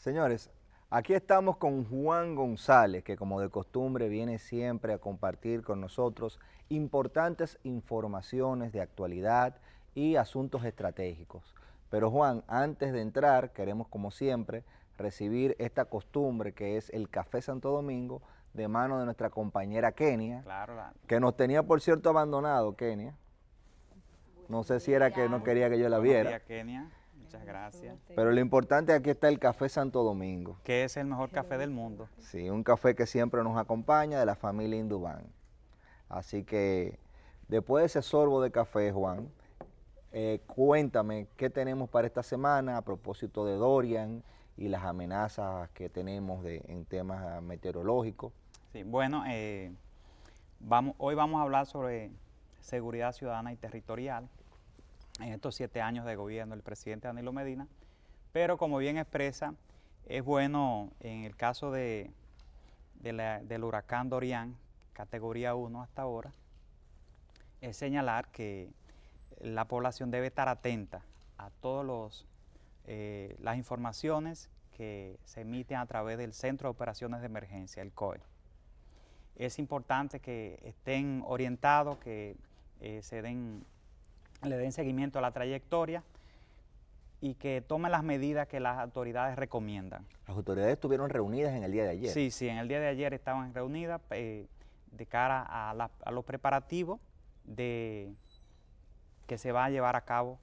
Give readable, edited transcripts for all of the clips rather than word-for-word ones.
Señores, aquí estamos con Juan González, que como de costumbre viene siempre a compartir con nosotros importantes informaciones de actualidad y asuntos estratégicos. Pero Juan, antes de entrar, queremos como siempre recibir esta costumbre que es el Café Santo Domingo de mano de nuestra compañera Kenia, Claro, que nos tenía por cierto abandonado, Kenia. No sé si era que no quería que yo la buenos viera. días, Kenia. Muchas gracias. Pero lo importante aquí está el Café Santo Domingo. Que es el mejor café del mundo. Sí, un café que siempre nos acompaña de la familia Indubán. Así que después de ese sorbo de café, Juan, cuéntame qué tenemos para esta semana a propósito de Dorian y las amenazas que tenemos en temas meteorológicos. Sí, bueno, hoy vamos a hablar sobre seguridad ciudadana y territorial en estos 7 años de gobierno del presidente Danilo Medina, pero como bien expresa, es bueno en el caso del huracán Dorian, categoría 1 hasta ahora, es señalar que la población debe estar atenta a todas las informaciones que se emiten a través del Centro de Operaciones de Emergencia, el COE. Es importante que estén orientados, que le den seguimiento a la trayectoria y que tomen las medidas que las autoridades recomiendan. Las autoridades estuvieron reunidas en el día de ayer. Sí, en el día de ayer estaban reunidas de cara a los preparativos que se va a llevar a cabo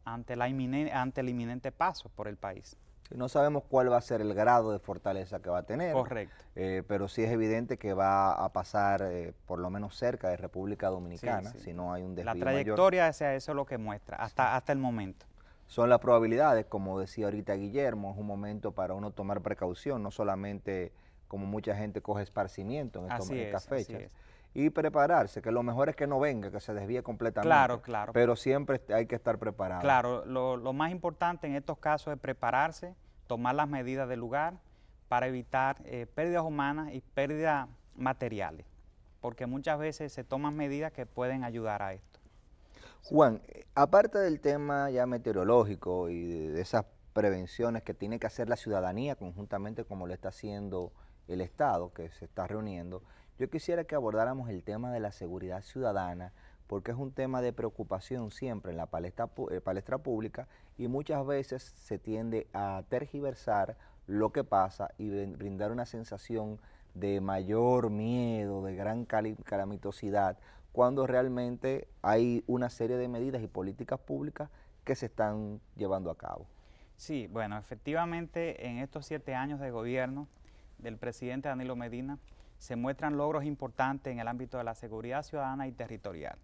ante el inminente paso por el país. No sabemos cuál va a ser el grado de fortaleza que va a tener. Correcto. Pero sí es evidente que va a pasar por lo menos cerca de República Dominicana, Sí. si no hay un desvío La mayor. trayectoria, eso es lo que muestra hasta el momento. Son las probabilidades, como decía ahorita Guillermo, es un momento para uno tomar precaución, no solamente como mucha gente coge esparcimiento en estas fechas. Y prepararse, que lo mejor es que no venga, que se desvíe completamente. Claro. Pero siempre hay que estar preparado. Claro, lo más importante en estos casos es prepararse, tomar las medidas del lugar para evitar pérdidas humanas y pérdidas materiales, porque muchas veces se toman medidas que pueden ayudar a esto. Juan, aparte del tema ya meteorológico y de esas prevenciones que tiene que hacer la ciudadanía conjuntamente como lo está haciendo el Estado, que se está reuniendo, yo quisiera que abordáramos el tema de la seguridad ciudadana, porque es un tema de preocupación siempre en la palestra pública y muchas veces se tiende a tergiversar lo que pasa y brindar una sensación de mayor miedo, de gran calamitosidad, cuando realmente hay una serie de medidas y políticas públicas que se están llevando a cabo. Sí, bueno, efectivamente en estos 7 años de gobierno del presidente Danilo Medina se muestran logros importantes en el ámbito de la seguridad ciudadana y territorial.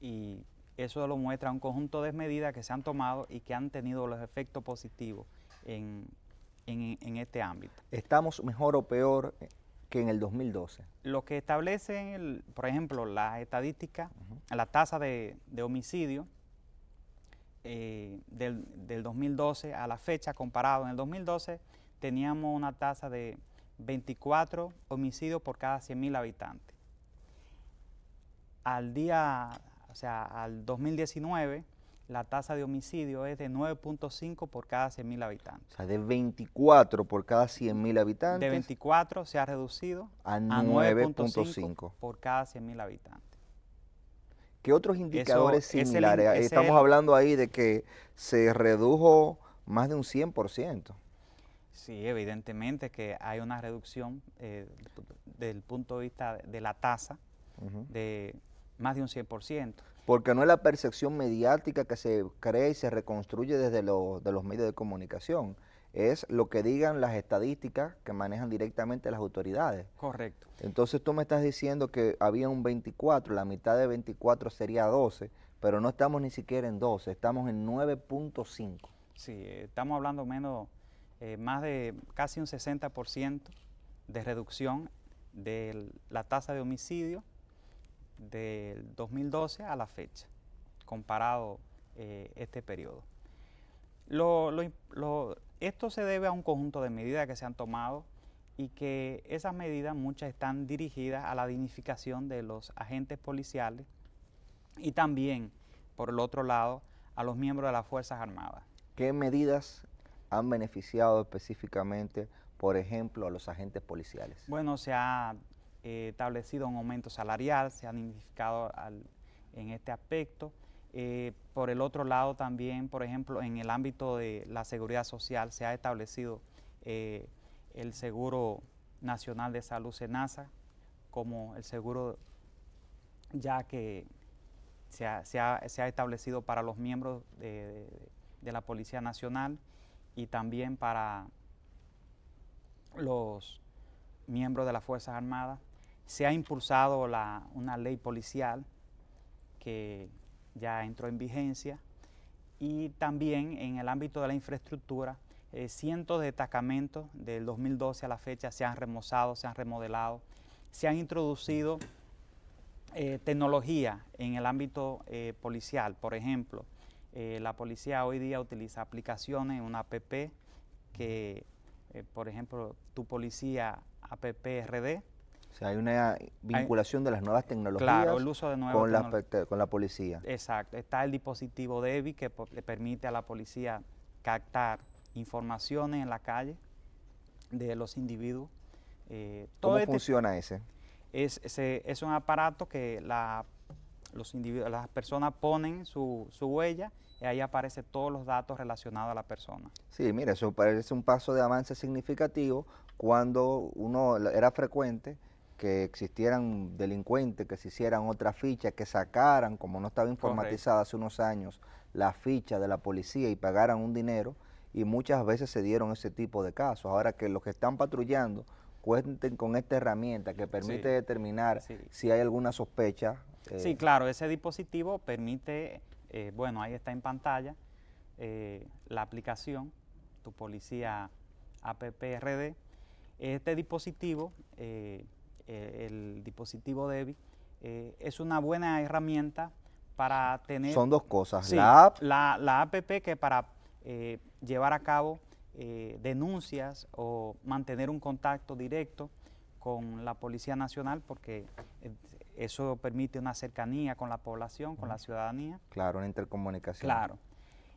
Y eso lo muestra un conjunto de medidas que se han tomado y que han tenido los efectos positivos en este ámbito. ¿Estamos mejor o peor que en el 2012? Lo que establecen, por ejemplo, las estadísticas, la tasa de homicidio del 2012 a la fecha comparado. En el 2012 teníamos una tasa de 24 homicidios por cada 100.000 habitantes. Al 2019, la tasa de homicidio es de 9.5 por cada 100.000 habitantes. O sea, de 24 por cada 100.000 habitantes. De 24 se ha reducido a 9.5 por cada 100.000 habitantes. ¿Qué otros indicadores similares? Estamos hablando ahí de que se redujo más de un 100%. Sí, evidentemente que hay una reducción desde el punto de vista de la tasa de más de un 100%. Porque no es la percepción mediática que se crea y se reconstruye desde de los medios de comunicación, es lo que digan las estadísticas que manejan directamente las autoridades. Correcto. Entonces tú me estás diciendo que había un 24, la mitad de 24 sería 12, pero no estamos ni siquiera en 12, estamos en 9.5. Sí, estamos hablando más de casi un 60% de reducción de la tasa de homicidio del 2012 a la fecha, comparado este periodo. Esto se debe a un conjunto de medidas que se han tomado y que esas medidas muchas están dirigidas a la dignificación de los agentes policiales y también, por el otro lado, a los miembros de las Fuerzas Armadas. ¿Qué medidas han beneficiado específicamente, por ejemplo, a los agentes policiales? Bueno, se ha establecido un aumento salarial, se han indicado en este aspecto. Por el otro lado también, por ejemplo, en el ámbito de la seguridad social se ha establecido el Seguro Nacional de Salud SENASA como el seguro ya que se ha establecido para los miembros de la Policía Nacional y también para los miembros de las Fuerzas Armadas. Se ha impulsado una ley policial que ya entró en vigencia y también en el ámbito de la infraestructura, cientos de destacamentos del 2012 a la fecha se han remozado, se han remodelado, se han introducido tecnología en el ámbito policial. Por ejemplo, la policía hoy día utiliza aplicaciones, una app que, por ejemplo, Tu Policía app RD. O sea, hay una vinculación de las nuevas tecnologías, claro, el uso de nuevas con la policía. Exacto. Está el dispositivo DEVI que le permite a la policía captar informaciones en la calle de los individuos. ¿Cómo funciona ese? Es un aparato que las personas ponen su huella y ahí aparecen todos los datos relacionados a la persona. Sí, mira, eso parece un paso de avance significativo cuando era frecuente que existieran delincuentes, que se hicieran otras fichas, que sacaran, como no estaba informatizada hace unos años, la ficha de la policía y pagaran un dinero, y muchas veces se dieron ese tipo de casos. Ahora que los que están patrullando cuenten con esta herramienta que permite determinar si hay alguna sospecha. Sí, claro, ese dispositivo permite, bueno, ahí está en pantalla, la aplicación, Tu Policía app RD. Este dispositivo, el dispositivo DEVI, es una buena herramienta para tener... Son dos cosas, sí, la app... La app que para llevar a cabo denuncias o mantener un contacto directo con la Policía Nacional, porque eso permite una cercanía con la población, con la ciudadanía. Claro, una intercomunicación. Claro.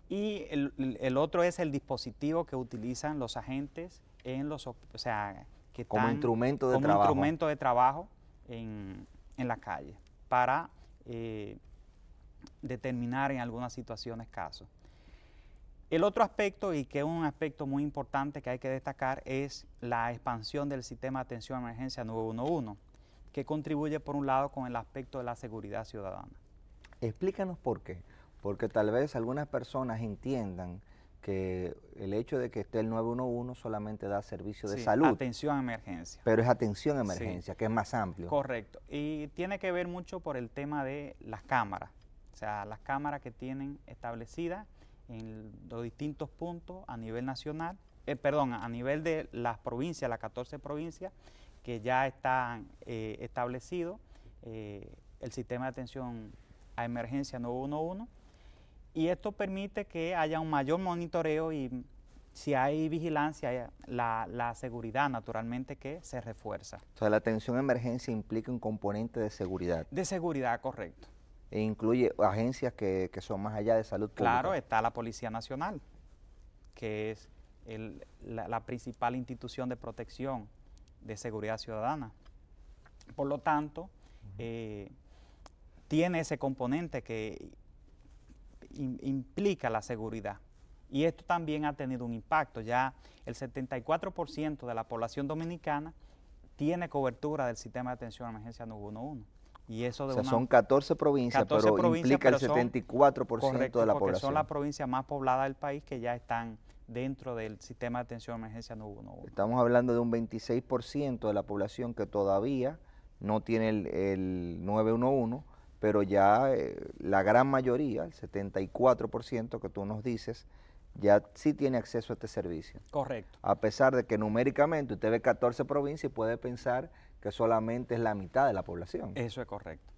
Y el otro es el dispositivo que utilizan los agentes en los, o sea, que como están instrumento de como trabajo. Instrumento de trabajo en la calle para determinar en algunas situaciones casos. El otro aspecto, y que es un aspecto muy importante que hay que destacar, es la expansión del sistema de atención a emergencia 911, que contribuye por un lado con el aspecto de la seguridad ciudadana. Explícanos por qué. Porque tal vez algunas personas entiendan que el hecho de que esté el 911 solamente da servicio de salud. Atención a emergencia. Pero es atención a emergencia, que es más amplio. Correcto. Y tiene que ver mucho por el tema de las cámaras. O sea, las cámaras que tienen establecidas en los distintos puntos a nivel nacional, a nivel de las provincias, las 14 provincias, que ya están establecidos el sistema de atención a emergencia 911, y esto permite que haya un mayor monitoreo y si hay vigilancia, la seguridad naturalmente que se refuerza. O sea, la atención a emergencia implica un componente de seguridad. De seguridad, correcto. E incluye agencias que son más allá de salud pública. Claro, está la Policía Nacional, que es la principal institución de protección de seguridad ciudadana. Por lo tanto, tiene ese componente que implica la seguridad. Y esto también ha tenido un impacto. Ya el 74% de la población dominicana tiene cobertura del sistema de atención a emergencia 911. Y eso son 14 provincias, pero implica el 74% de la población. Son las provincias más pobladas del país que ya están dentro del sistema de atención a emergencia 911. Estamos hablando de un 26% de la población que todavía no tiene el 911, pero ya la gran mayoría, el 74% que tú nos dices, ya sí tiene acceso a este servicio. Correcto. A pesar de que numéricamente usted ve 14 provincias y puede pensar que solamente es la mitad de la población. Eso es correcto.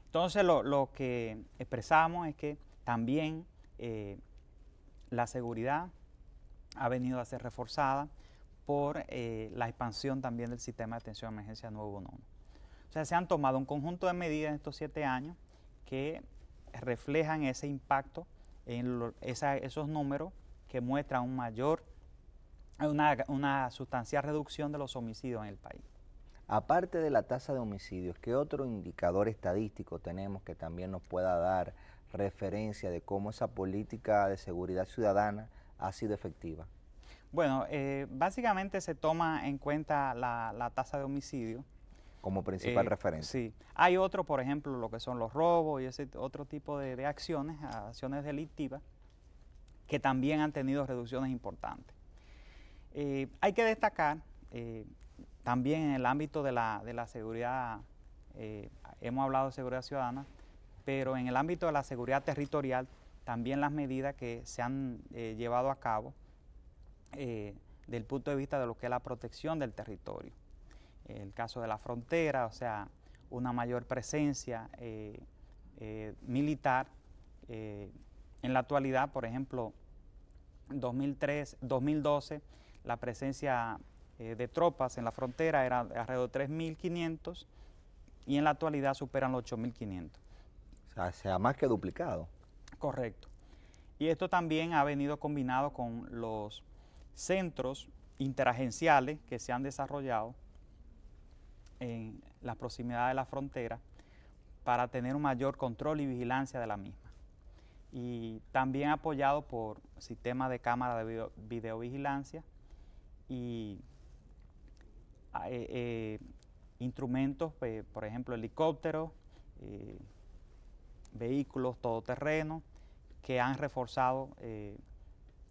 Entonces lo que expresamos es que también la seguridad ha venido a ser reforzada por la expansión también del sistema de atención a emergencia 911. O sea, se han tomado un conjunto de medidas en estos 7 años que reflejan ese impacto en esos números que muestran un mayor hay una sustancial reducción de los homicidios en el país. Aparte de la tasa de homicidios, ¿qué otro indicador estadístico tenemos que también nos pueda dar referencia de cómo esa política de seguridad ciudadana ha sido efectiva? Bueno, básicamente se toma en cuenta la tasa de homicidio. Como principal referencia. Sí. Hay otro, por ejemplo, lo que son los robos y ese otro tipo de acciones delictivas, que también han tenido reducciones importantes. Hay que destacar también en el ámbito de la seguridad, hemos hablado de seguridad ciudadana, pero en el ámbito de la seguridad territorial, también las medidas que se han llevado a cabo del punto de vista de lo que es la protección del territorio. El caso de la frontera, o sea, una mayor presencia militar. En la actualidad, por ejemplo, en 2012, la presencia de tropas en la frontera era alrededor de 3.500 y en la actualidad superan los 8.500. O sea, se ha más que duplicado. Correcto. Y esto también ha venido combinado con los centros interagenciales que se han desarrollado en las proximidades de la frontera para tener un mayor control y vigilancia de la misma. Y también apoyado por sistemas de cámara de videovigilancia y instrumentos, por ejemplo, helicópteros, vehículos todoterrenos, que han reforzado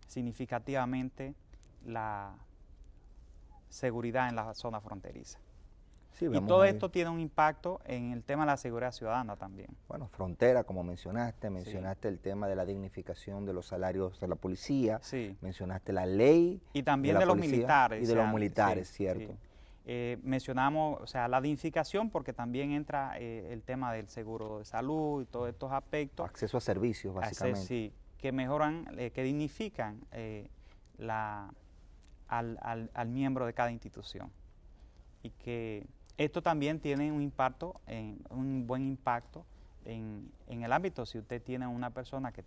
significativamente la seguridad en la zona fronteriza. Sí, y todo esto tiene un impacto en el tema de la seguridad ciudadana también. Bueno, frontera, como mencionaste el tema de la dignificación de los salarios de la policía, mencionaste la ley. Y también de los militares. Y de los militares, cierto. Mencionamos, o sea, la dignificación porque también entra el tema del seguro de salud y todos estos aspectos. Acceso a servicios, básicamente. Sí, que mejoran, que dignifican al miembro de cada institución. Y que esto también tiene un buen impacto en el ámbito. Si usted tiene una persona que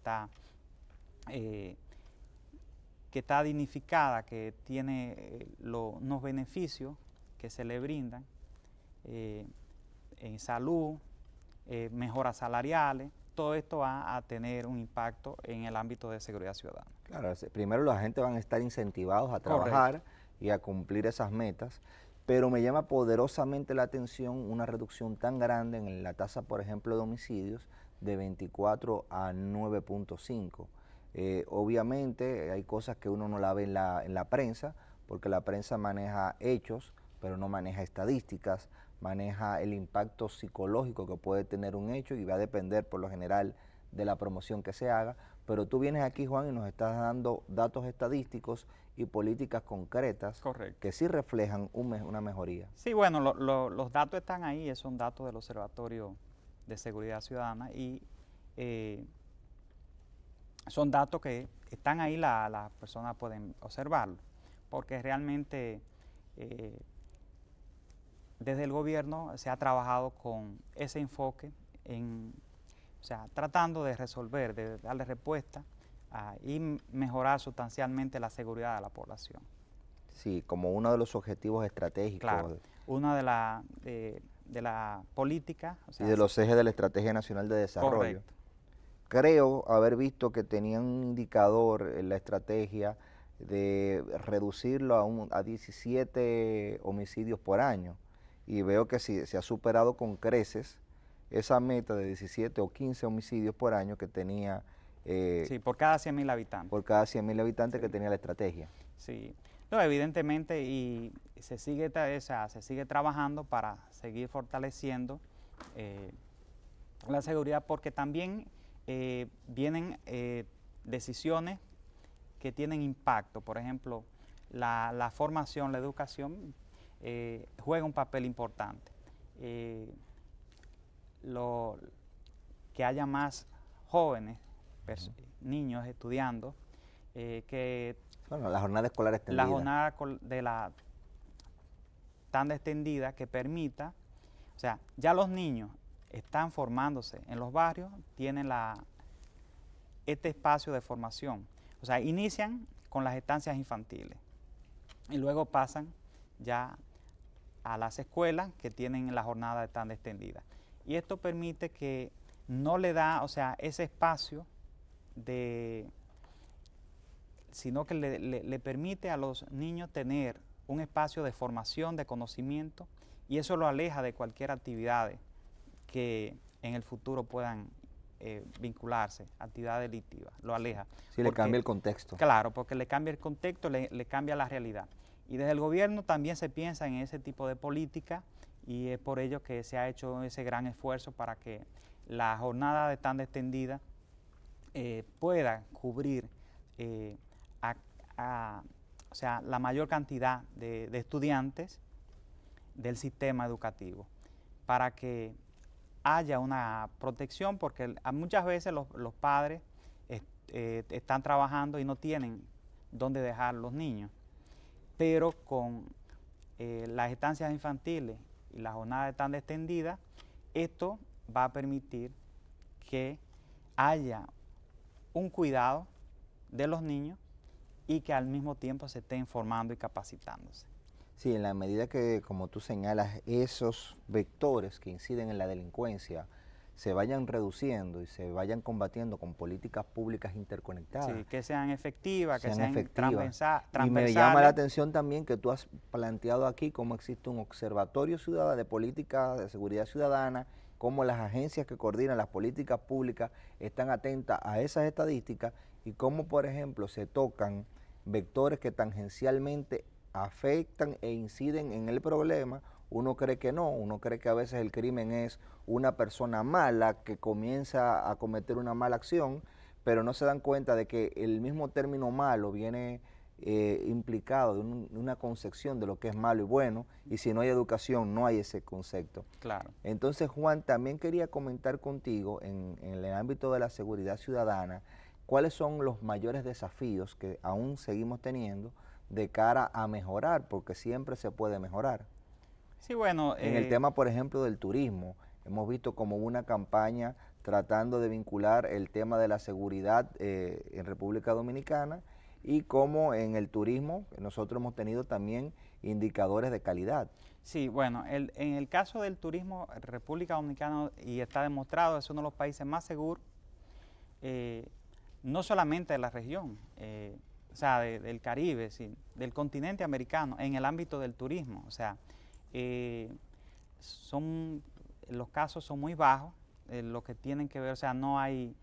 está dignificada, que tiene unos beneficios que se le brindan en salud, mejoras salariales, todo esto va a tener un impacto en el ámbito de seguridad ciudadana. Claro, primero los agentes van a estar incentivados a trabajar y a cumplir esas metas. Pero me llama poderosamente la atención una reducción tan grande en la tasa, por ejemplo, de homicidios de 24 a 9.5. Obviamente hay cosas que uno no la ve en la prensa, porque la prensa maneja hechos, pero no maneja estadísticas, maneja el impacto psicológico que puede tener un hecho y va a depender por lo general de la promoción que se haga. Pero tú vienes aquí, Juan, y nos estás dando datos estadísticos y políticas concretas que sí reflejan una mejoría. Sí, bueno, los datos están ahí, son datos del Observatorio de Seguridad Ciudadana y son datos que están ahí, las personas pueden observarlo, porque realmente desde el gobierno se ha trabajado con ese enfoque o sea, tratando de resolver, de darle respuesta y mejorar sustancialmente la seguridad de la población. Sí, como uno de los objetivos estratégicos. Claro, una de la política. O sea, y de los ejes de la Estrategia Nacional de Desarrollo. Correcto. Creo haber visto que tenían un indicador en la estrategia de reducirlo a 17 homicidios por año. Y veo que sí, se ha superado con creces esa meta de 17 o 15 homicidios por año que tenía. Sí, por cada 100.000 habitantes. Por cada 100.000 habitantes que tenía la estrategia. Sí, no, evidentemente, y se sigue trabajando para seguir fortaleciendo la seguridad, porque también vienen decisiones que tienen impacto. Por ejemplo, la formación, la educación juega un papel importante. Que haya más jóvenes, niños estudiando, bueno, la jornada escolar extendida. La jornada tan extendida que permita, o sea, ya los niños están formándose en los barrios, tienen este espacio de formación. O sea, inician con las estancias infantiles. y luego pasan ya a las escuelas que tienen la jornada tan extendida. Y esto permite que no le da, o sea, ese espacio sino que le permite a los niños tener un espacio de formación, de conocimiento, y eso lo aleja de cualquier actividad que en el futuro puedan vincularse, actividad delictiva, lo aleja. Sí, le cambia el contexto. Claro, porque le cambia el contexto, le cambia la realidad. Y desde el gobierno también se piensa en ese tipo de política, y es por ello que se ha hecho ese gran esfuerzo para que la jornada de tan extendida pueda cubrir o sea, la mayor cantidad de estudiantes del sistema educativo, para que haya una protección, porque muchas veces los padres están trabajando y no tienen dónde dejar los niños, pero con las estancias infantiles y la jornada de tan extendida, esto va a permitir que haya un cuidado de los niños y que al mismo tiempo se estén formando y capacitándose. Sí, en la medida que, como tú señalas, esos vectores que inciden en la delincuencia se vayan reduciendo y se vayan combatiendo con políticas públicas interconectadas. Sí, que sean efectivas, que sean transversales. Y me llama la atención también que tú has planteado aquí cómo existe un observatorio ciudadano de política de seguridad ciudadana, cómo las agencias que coordinan las políticas públicas están atentas a esas estadísticas y cómo, por ejemplo, se tocan vectores que tangencialmente afectan e inciden en el problema. Uno cree que no, uno cree que a veces el crimen es una persona mala que comienza a cometer una mala acción, pero no se dan cuenta de que el mismo término malo viene implicado de una concepción de lo que es malo y bueno, y si no hay educación no hay ese concepto. Claro. Entonces, Juan, también quería comentar contigo en el ámbito de la seguridad ciudadana, ¿cuáles son los mayores desafíos que aún seguimos teniendo de cara a mejorar? Porque siempre se puede mejorar. Sí, bueno. En el tema, por ejemplo, del turismo, hemos visto como una campaña tratando de vincular el tema de la seguridad en República Dominicana y como en el turismo nosotros hemos tenido también indicadores de calidad. Sí, bueno, en el caso del turismo, República Dominicana, y está demostrado, es uno de los países más seguros, no solamente de la región, o sea, del Caribe, sí, del continente americano, en el ámbito del turismo. O sea, los casos son muy bajos, lo que tienen que ver, o sea, no hay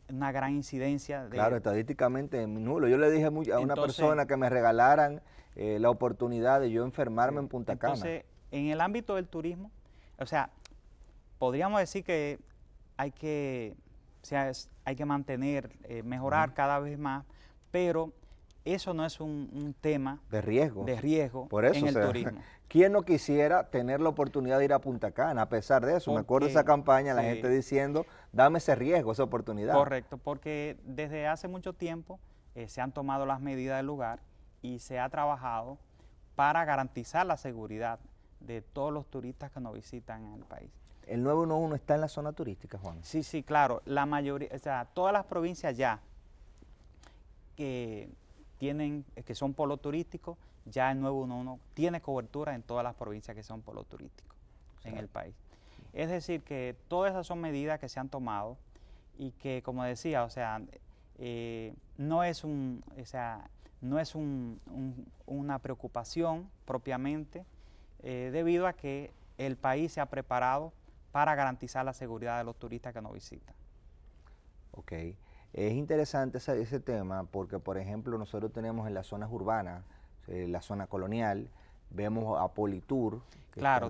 una gran incidencia. Claro, estadísticamente es nulo. Yo le dije a una persona que me regalaran la oportunidad de yo enfermarme en Punta Cana. Entonces, en el ámbito del turismo, o sea, podríamos decir que hay que mantener, mejorar cada vez más, pero eso no es un tema de riesgo por eso, en el turismo. ¿Quién no quisiera tener la oportunidad de ir a Punta Cana? A pesar de eso, me acuerdo de esa campaña, la gente diciendo, dame ese riesgo, esa oportunidad. Correcto, porque desde hace mucho tiempo se han tomado las medidas del lugar y se ha trabajado para garantizar la seguridad de todos los turistas que nos visitan en el país. ¿El 911 está en la zona turística, Juan? Sí, sí, claro. La mayoría, o sea, todas las provincias ya que son polos turísticos, ya el 911 tiene cobertura en todas las provincias que son polos turísticos en el país. Es decir, que todas esas son medidas que se han tomado y que, como decía, o sea, no es una preocupación propiamente, debido a que el país se ha preparado para garantizar la seguridad de los turistas que nos visitan. Ok. Es interesante ese tema porque, por ejemplo, nosotros tenemos en las zonas urbanas, la zona colonial, vemos a Politur, que claro.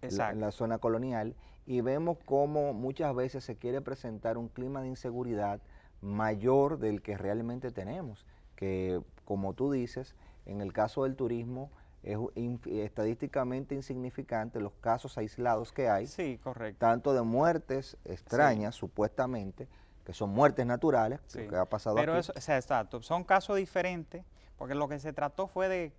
está en la zona colonial, y vemos cómo muchas veces se quiere presentar un clima de inseguridad mayor del que realmente tenemos, que, como tú dices, en el caso del turismo, es estadísticamente insignificante los casos aislados que hay, sí, correcto, tanto de muertes extrañas, sí, supuestamente, que son muertes naturales, sí, que ha pasado pero aquí. Eso, o sea, exacto, son casos diferentes, porque lo que se trató fue de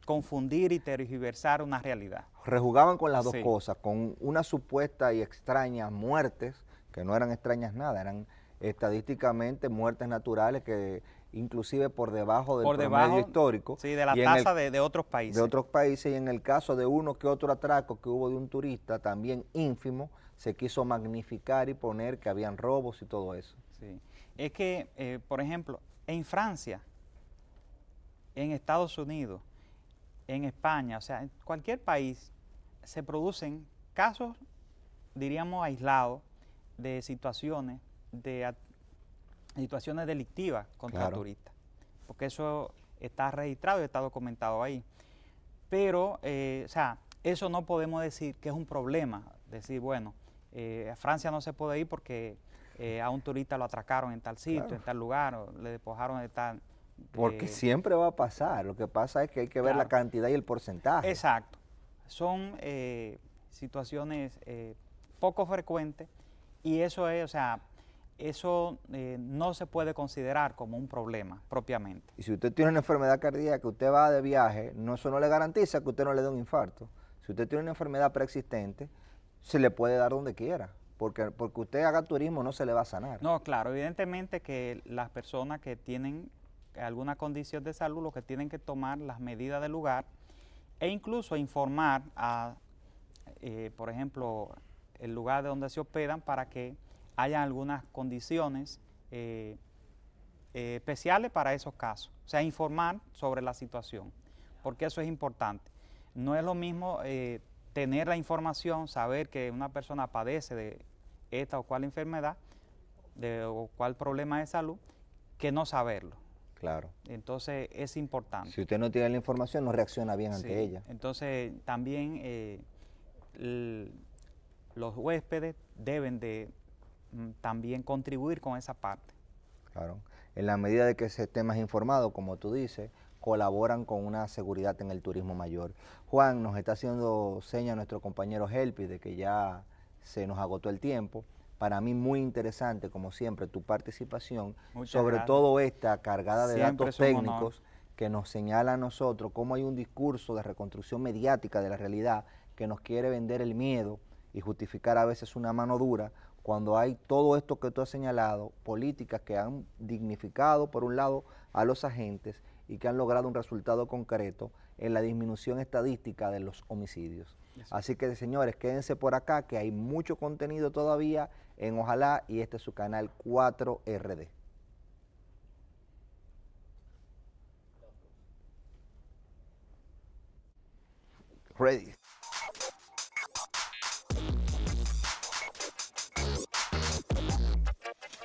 confundir y tergiversar una realidad. Rejugaban con las dos cosas, con una supuesta y extrañas muertes, que no eran extrañas nada, eran estadísticamente muertes naturales que inclusive por debajo del por promedio debajo, histórico. sí, de la y en el- tasa de otros países. de otros países, y en el caso de uno que otro atraco que hubo de un turista, también ínfimo, se quiso magnificar y poner que habían robos y todo eso. Sí. Es que, por ejemplo, en Francia, en Estados Unidos, en España, o sea, en cualquier país se producen casos, diríamos, aislados de situaciones, situaciones delictivas contra Claro. turistas, porque eso está registrado y está documentado ahí. Pero, o sea, eso no podemos decir que es un problema, decir, bueno, a Francia no se puede ir porque a un turista lo atracaron en tal sitio, Claro. en tal lugar, o le despojaron de tal... Porque siempre va a pasar. Lo que pasa es que hay que ver la Claro. cantidad y el porcentaje. Exacto. Son situaciones poco frecuentes y eso es, o sea, eso no se puede considerar como un problema propiamente. Y si usted tiene una enfermedad cardíaca, usted va de viaje, eso no le garantiza que usted no le dé un infarto. Si usted tiene una enfermedad preexistente, se le puede dar donde quiera. Porque usted haga turismo no se le va a sanar. No, claro, evidentemente que las personas que tienen alguna condición de salud, lo que tienen que tomar las medidas del lugar e incluso informar a, por ejemplo, el lugar de donde se hospedan para que haya algunas condiciones especiales para esos casos. O sea, informar sobre la situación, porque eso es importante. No es lo mismo tener la información, saber que una persona padece de esta o cual enfermedad, o cual problema de salud, que no saberlo. Claro. Entonces es importante. Si usted no tiene la información, no reacciona bien Sí. ante ella. Entonces también los huéspedes deben de también contribuir con esa parte. Claro. En la medida de que se esté más informado, como tú dices, colaboran con una seguridad en el turismo mayor. Juan, nos está haciendo seña nuestro compañero Helpi de que ya se nos agotó el tiempo. Para mí muy interesante, como siempre, tu participación, Muchas sobre gracias. todo esta cargada de Siempre datos es un honor. técnicos que nos señala a nosotros cómo hay un discurso de reconstrucción mediática de la realidad que nos quiere vender el miedo y justificar a veces una mano dura, cuando hay todo esto que tú has señalado, políticas que han dignificado, por un lado, a los agentes y que han logrado un resultado concreto en la disminución estadística de los homicidios. Así que, señores, quédense por acá, que hay mucho contenido todavía en Ojalá, y este es su canal 4RD. Ready.